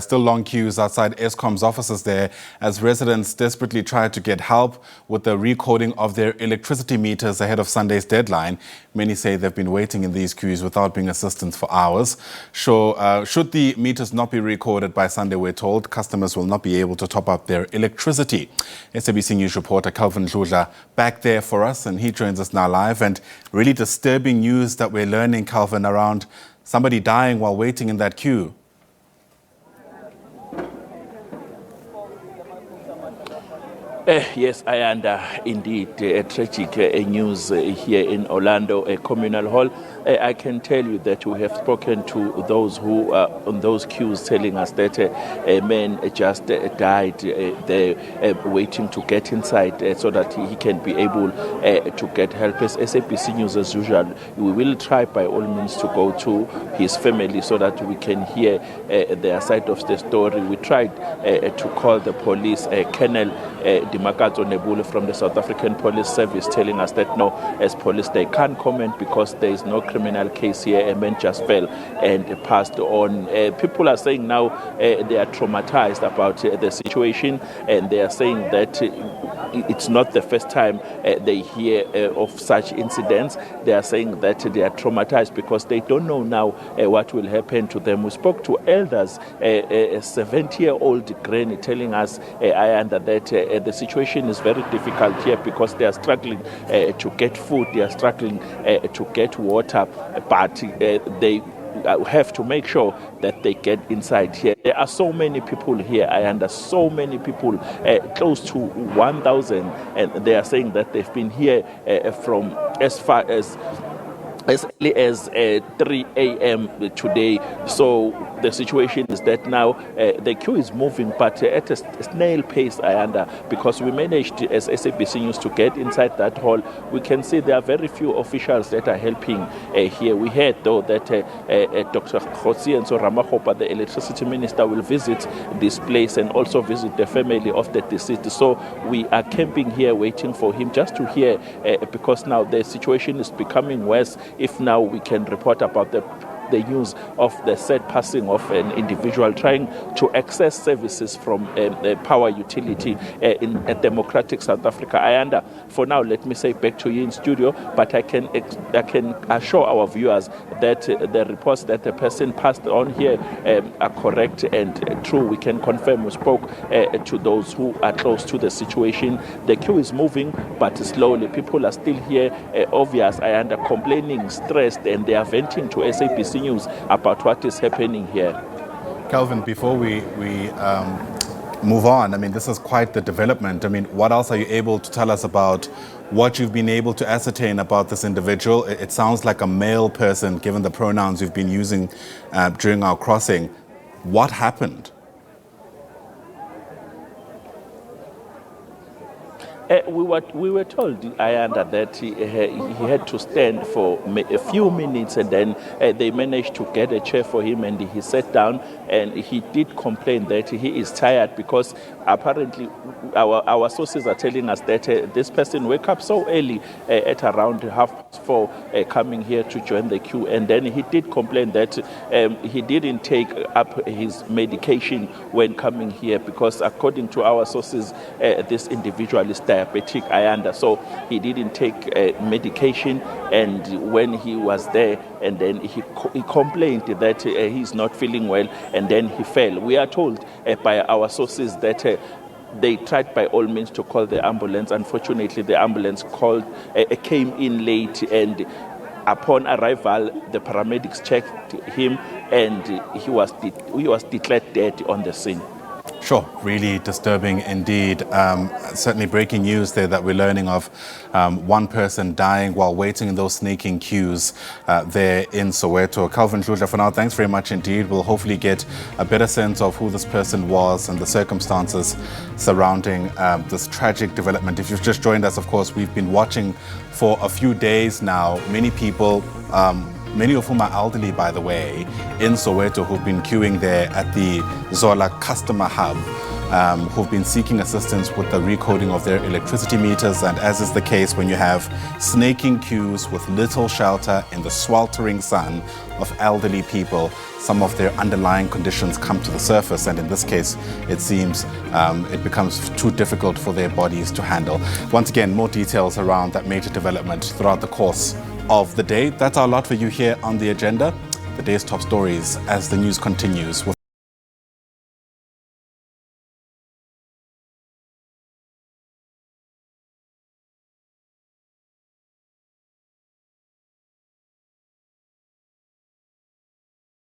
Still long queues outside Eskom's offices there as residents desperately try to get help with the recoding of their electricity meters ahead of Sunday's deadline. Many say they've been waiting in these queues without being assistance for hours. Should the meters not be recoded by Sunday, we're told, customers will not be able to top up their electricity. SABC News reporter Dludla back there for us, and he joins us now live. And really disturbing news that we're learning, Calvin, around somebody dying while waiting in that queue. Yes, indeed, tragic news here in Orlando, a communal hall. I can tell you that we have spoken to those who are on those queues telling us that a man just died there waiting to get inside so that he can be able to get help. As SABC News as usual, we will try by all means to go to his family so that we can hear their side of the story. We tried to call the police, Colonel Dimakato Nebule from the South African Police Service, telling us that no, as police they can't comment because there is no criminal case here. A man just fell and passed on. People are saying now they are traumatized about the situation, and they are saying that it's not the first time they hear of such incidents. They are saying that they are traumatized because they don't know now what will happen to them. We spoke to elders, a 70-year-old granny telling us that the situation is very difficult here because they are struggling to get food, they are struggling to get water, but they have to make sure that they get inside here. There are so many people here, so many people, close to 1,000, and they are saying that they've been here from as far as early as 3 a.m. today. So the situation is that now the queue is moving, but at a snail pace, because we managed as SABC News to get inside that hall. We can see there are very few officials that are helping here. We heard though that Dr. Khosienso Ramahopa, the electricity minister, will visit this place and also visit the family of the deceased. So we are camping here waiting for him just to hear, because now the situation is becoming worse. If now we can report about the news of the sad passing of an individual trying to access services from the power utility in a democratic South Africa. For now, let me say back to you in studio, but I can assure our viewers that the reports that the person passed on here are correct and true. We can confirm. We spoke to those who are close to the situation. The queue is moving, but slowly. People are still here, obvious, complaining, stressed, and they are venting to SABC News about what is happening here. Calvin, before we move on, this is quite the development. What else are you able to tell us about what you've been able to ascertain about this individual? It sounds like a male person, given the pronouns you've been using during our crossing. What happened? We were told, that he had to stand for a few minutes, and then they managed to get a chair for him, and he sat down, and he did complain that he is tired because apparently our sources are telling us that this person woke up so early at around 4:30 coming here to join the queue, and then he did complain that he didn't take up his medication when coming here because according to our sources this individual is diabetic, so he didn't take medication, and when he was there, and then he complained that he's not feeling well, and then he fell. We are told by our sources that they tried by all means to call the ambulance. Unfortunately, the ambulance came in late, and upon arrival, the paramedics checked him, and he was declared dead on the scene. Sure, really disturbing indeed. Certainly breaking news there that we're learning of one person dying while waiting in those snaking queues there in Soweto. Dludla, for now, thanks very much indeed. We'll hopefully get a better sense of who this person was and the circumstances surrounding this tragic development. If you've just joined us, of course, we've been watching for a few days now. Many people, many of whom are elderly, by the way, in Soweto, who've been queuing there at the Zola customer hub who've been seeking assistance with the recoding of their electricity meters. And as is the case when you have snaking queues with little shelter in the sweltering sun of elderly people, some of their underlying conditions come to the surface, and in this case it seems it becomes too difficult for their bodies to handle. Once again, more details around that major development throughout the course of the day. That's our lot for you here on The Agenda, the day's top stories as the news continues.